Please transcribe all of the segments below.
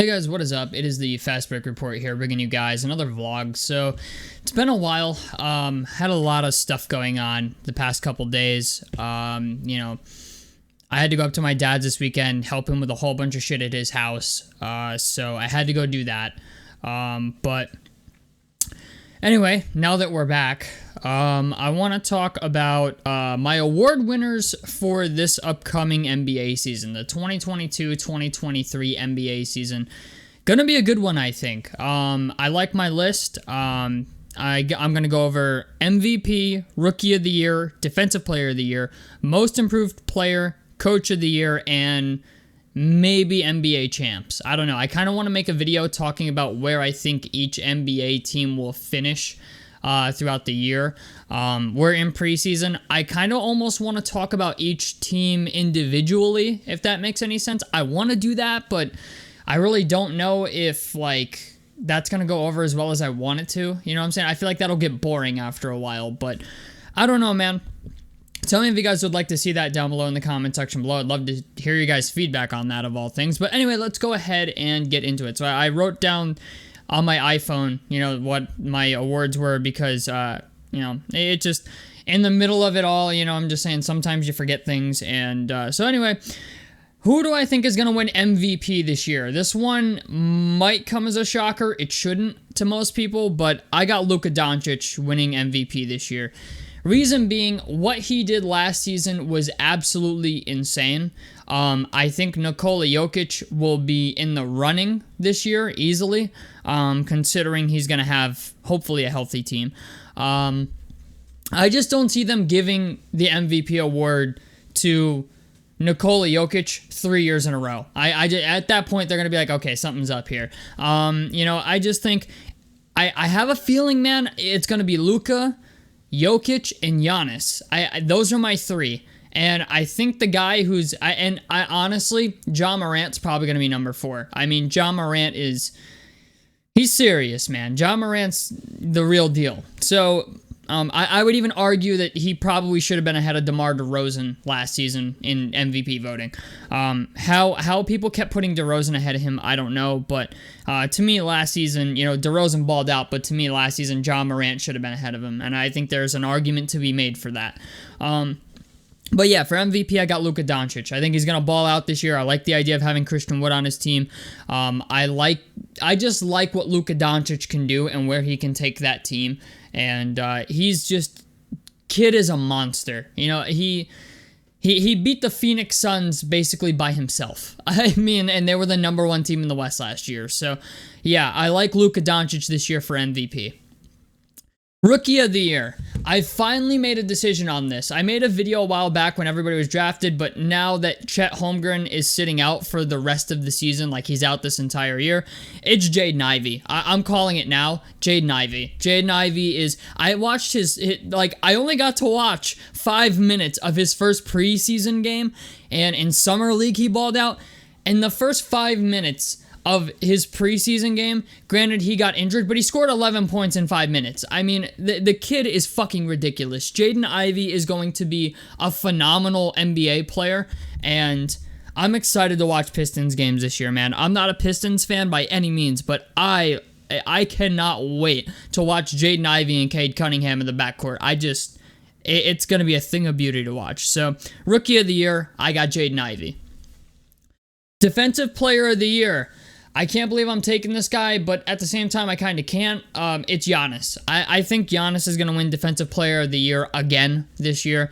Hey guys, what is up? It is the Fast Break Report here, bringing you guys another vlog. So it's been a while. Had a lot of stuff going on the past couple days. I had to go up to my dad's this weekend, help him with a whole bunch of shit at his house. So I had to go do that. But anyway, now that we're back, I want to talk about my award winners for this upcoming NBA season, the 2022-2023 NBA season. Gonna be a good one, I think. I like my list. I'm gonna go over MVP, Rookie of the Year, Defensive Player of the Year, Most Improved Player, Coach of the Year, and maybe NBA champs. I don't know. I kind of want to make a video talking about where I think each NBA team will finish throughout the year. We're in preseason. I kind of almost want to talk about each team individually, if that makes any sense. I want to do that, but I really don't know if that's going to go over as well as I want it to. You know what I'm saying? I feel like that'll get boring after a while, but I don't know, man. Tell me if you guys would like to see that down below in the comment section below. I'd love to hear you guys' feedback on that, of all things. But anyway, let's go ahead and get into it. So I wrote down on my iPhone, what my awards were because, it just, in the middle of it all, I'm just saying sometimes you forget things. And so anyway, who do I think is going to win MVP this year? This one might come as a shocker. It shouldn't to most people, but I got Luka Doncic winning MVP this year. Reason being, what he did last season was absolutely insane. I think Nikola Jokic will be in the running this year easily, considering he's going to have, hopefully, a healthy team. I just don't see them giving the MVP award to Nikola Jokic 3 years in a row. At that point, they're going to be like, okay, something's up here. I just think, I have a feeling, man, it's going to be Luka, Jokic, and Giannis. Those are my three. And I think the guy honestly, Ja Morant's probably going to be number 4. I mean, Ja Morant he's serious, man. Ja Morant's the real deal. So, I would even argue that he probably should have been ahead of DeMar DeRozan last season in MVP voting. How people kept putting DeRozan ahead of him, I don't know. But to me, last season, DeRozan balled out. But to me, last season, Ja Morant should have been ahead of him. And I think there's an argument to be made for that. But yeah, for MVP, I got Luka Doncic. I think he's going to ball out this year. I like the idea of having Christian Wood on his team. I just like what Luka Doncic can do and where he can take that team. And kid is a monster. He beat the Phoenix Suns basically by himself. I mean, and they were the number 1 team in the West last year. So yeah, I like Luka Doncic this year for MVP. Rookie of the Year. I finally made a decision on this. I made a video a while back when everybody was drafted, but now that Chet Holmgren is sitting out for the rest of the season, like he's out this entire year, it's Jaden Ivey. I'm calling it now, Jaden Ivey. Jaden Ivey is, I watched I only got to watch 5 minutes of his first preseason game, and in Summer League he balled out. In the first 5 minutes of his preseason game, granted he got injured, but he scored 11 points in 5 minutes. I mean, the kid is fucking ridiculous. Jaden Ivey is going to be a phenomenal NBA player, and I'm excited to watch Pistons games this year, man. I'm not a Pistons fan by any means, but I cannot wait to watch Jaden Ivey and Cade Cunningham in the backcourt. It's going to be a thing of beauty to watch. So, Rookie of the Year, I got Jaden Ivey. Defensive Player of the Year. I can't believe I'm taking this guy, but at the same time, I kind of can't. It's Giannis. I think Giannis is going to win Defensive Player of the Year again this year.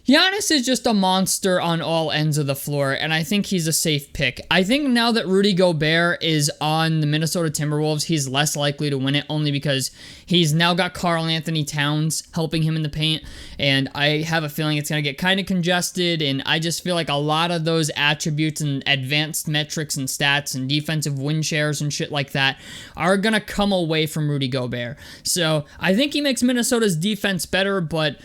Giannis is just a monster on all ends of the floor, and I think he's a safe pick. I think now that Rudy Gobert is on the Minnesota Timberwolves, he's less likely to win it, only because he's now got Karl Anthony Towns helping him in the paint, and I have a feeling it's going to get kind of congested, and I just feel like a lot of those attributes and advanced metrics and stats and defensive win shares and shit like that are going to come away from Rudy Gobert. So I think he makes Minnesota's defense better, but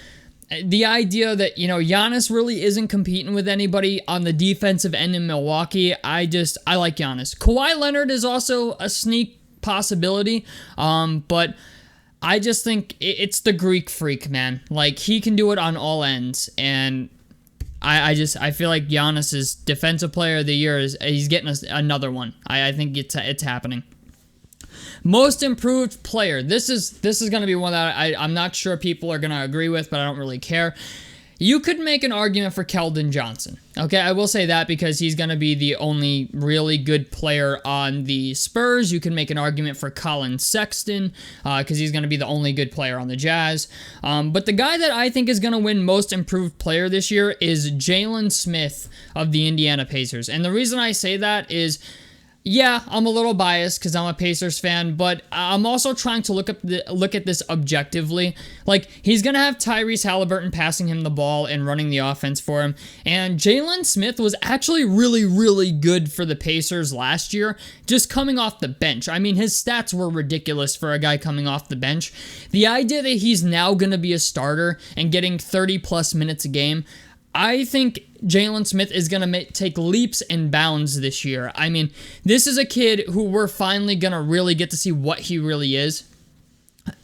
the idea that, Giannis really isn't competing with anybody on the defensive end in Milwaukee, I like Giannis. Kawhi Leonard is also a sneak possibility, but I just think it's the Greek freak, man. Like, he can do it on all ends, and I feel like Giannis's defensive player of the year he's getting another one. I think it's happening. Most improved player. This is going to be one that I'm not sure people are going to agree with, but I don't really care. You could make an argument for Keldon Johnson. Okay, I will say that because he's going to be the only really good player on the Spurs. You can make an argument for Colin Sexton because he's going to be the only good player on the Jazz. But the guy that I think is going to win most improved player this year is Jalen Smith of the Indiana Pacers. And the reason I say that is, yeah, I'm a little biased because I'm a Pacers fan, but I'm also trying to look at this objectively. Like, he's going to have Tyrese Halliburton passing him the ball and running the offense for him. And Jalen Smith was actually really, really good for the Pacers last year, just coming off the bench. I mean, his stats were ridiculous for a guy coming off the bench. The idea that he's now going to be a starter and getting 30-plus minutes a game, I think Jalen Smith is going to take leaps and bounds this year. I mean, this is a kid who we're finally going to really get to see what he really is.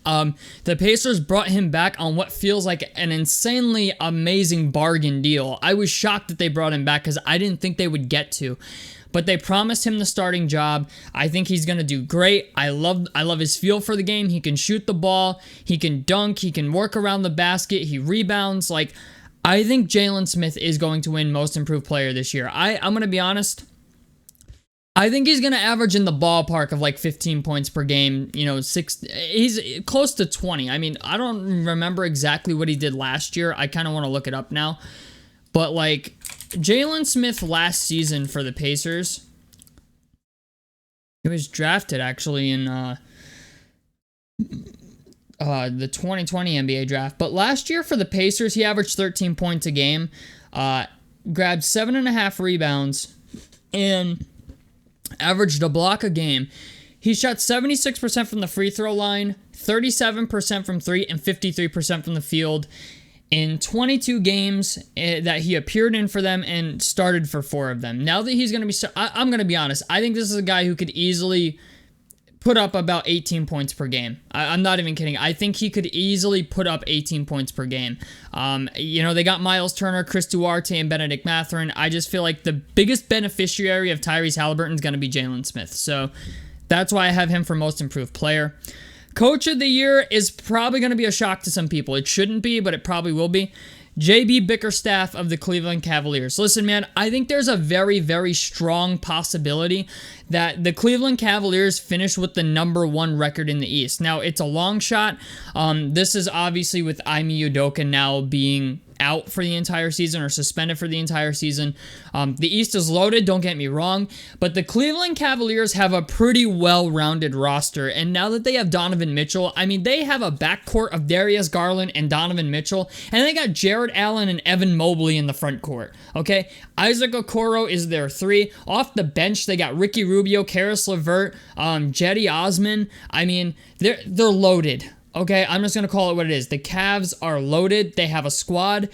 The Pacers brought him back on what feels like an insanely amazing bargain deal. I was shocked that they brought him back because I didn't think they would get to. But they promised him the starting job. I think he's going to do great. I love his feel for the game. He can shoot the ball. He can dunk. He can work around the basket. He rebounds. I think Jalen Smith is going to win Most Improved Player this year. I'm going to be honest. I think he's going to average in the ballpark of 15 points per game. He's close to 20. I mean, I don't remember exactly what he did last year. I kind of want to look it up now. But Jalen Smith last season for the Pacers, he was drafted actually in the 2020 NBA draft. But last year for the Pacers, he averaged 13 points a game, grabbed 7.5 rebounds, and averaged a block a game. He shot 76% from the free throw line, 37% from three, and 53% from the field in 22 games that he appeared in for them and started for 4 of them. Now that he's going to be... I'm going to be honest. I think this is a guy who could easily put up about 18 points per game. I'm not even kidding. I think he could easily put up 18 points per game. They got Miles Turner, Chris Duarte, and Benedict Mathurin. I just feel like the biggest beneficiary of Tyrese Halliburton is going to be Jalen Smith. So that's why I have him for Most Improved Player. Coach of the Year is probably going to be a shock to some people. It shouldn't be, but it probably will be. J.B. Bickerstaff of the Cleveland Cavaliers. Listen, man, I think there's a very, very strong possibility that the Cleveland Cavaliers finish with the number 1 record in the East. Now, it's a long shot. This is obviously with Ime Udoka now being out for the entire season or suspended for the entire season. The East is loaded, don't get me wrong, but the Cleveland Cavaliers have a pretty well-rounded roster, and now that they have Donovan Mitchell, I mean, they have a backcourt of Darius Garland and Donovan Mitchell, and they got Jared Allen and Evan Mobley in the front court, okay? Isaac Okoro is their 3. Off the bench, they got Ricky Rubio, Karis LeVert, Cedi Osman. I mean, they're loaded. Okay, I'm just going to call it what it is. The Cavs are loaded. They have a squad.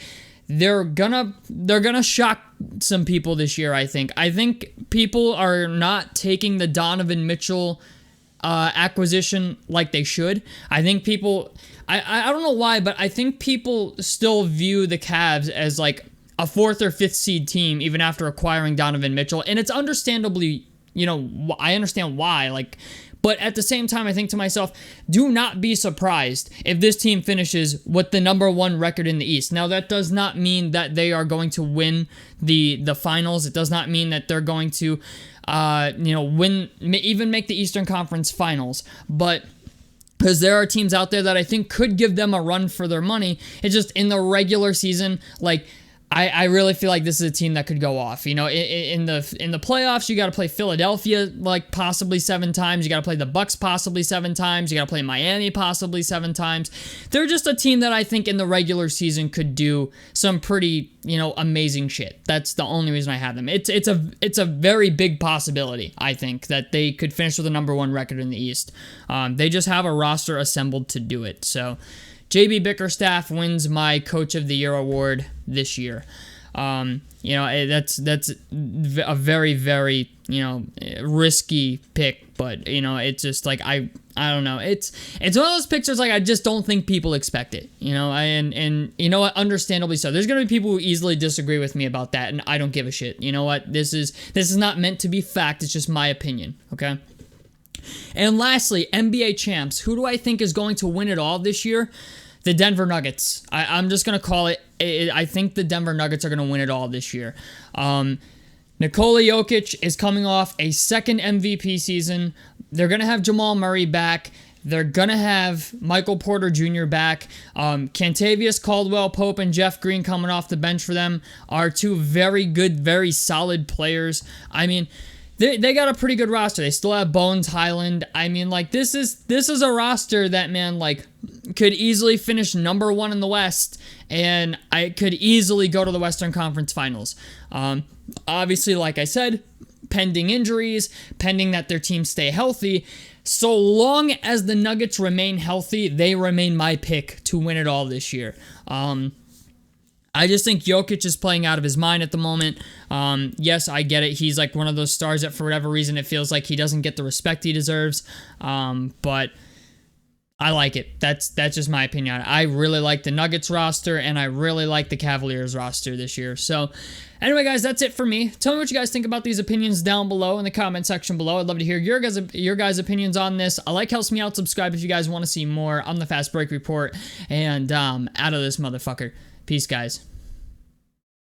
They're gonna shock some people this year, I think. I think people are not taking the Donovan Mitchell acquisition like they should. I think people... I don't know why, but I think people still view the Cavs as a 4th or 5th seed team even after acquiring Donovan Mitchell. And it's understandably... I understand why. But at the same time, I think to myself, do not be surprised if this team finishes with the number 1 record in the East. Now, that does not mean that they are going to win the finals. It does not mean that they're going to, win, even make the Eastern Conference Finals. But because there are teams out there that I think could give them a run for their money. It's just in the regular season, I really feel like this is a team that could go off. In the playoffs, you got to play Philadelphia possibly 7 times. You got to play the Bucks possibly 7 times. You got to play Miami possibly 7 times. They're just a team that I think in the regular season could do some pretty amazing shit. That's the only reason I have them. It's a very big possibility, I think, that they could finish with the number 1 record in the East. They just have a roster assembled to do it. So J.B. Bickerstaff wins my Coach of the Year award this year. You know, that's a very, very, you know, risky pick, but, you know, it's just like, I don't know. It's one of those picks where it's like, I just don't think people expect it, you know, and you know what, understandably so. There's going to be people who easily disagree with me about that, and I don't give a shit. You know what, this is not meant to be fact, it's just my opinion, okay? And lastly, NBA champs. Who do I think is going to win it all this year? The Denver Nuggets. I'm just going to call it. I think the Denver Nuggets are going to win it all this year. Nikola Jokic is coming off a second MVP season. They're going to have Jamal Murray back. They're going to have Michael Porter Jr. back. Kentavious Caldwell-Pope and Jeff Green coming off the bench for them are two very good, very solid players. I mean, they got a pretty good roster. They still have Bones Highland. I mean, like, this is a roster that, man, like, could easily finish number one in the West, and I could easily go to the Western Conference Finals. Obviously, like I said, pending injuries, pending that their teams stay healthy. So long as the Nuggets remain healthy, they remain my pick to win it all this year. I just think Jokic is playing out of his mind at the moment. Yes, I get it. He's like one of those stars that for whatever reason it feels like he doesn't get the respect he deserves. But I like it. That's just my opinion. I really like the Nuggets roster, and I really like the Cavaliers roster this year. So anyway, guys, that's it for me. Tell me what you guys think about these opinions down below in the comment section below. I'd love to hear your guys' opinions on this. A like helps me out. Subscribe if you guys want to see more. I'm the Fast Break Report, and out of this motherfucker. Peace, guys.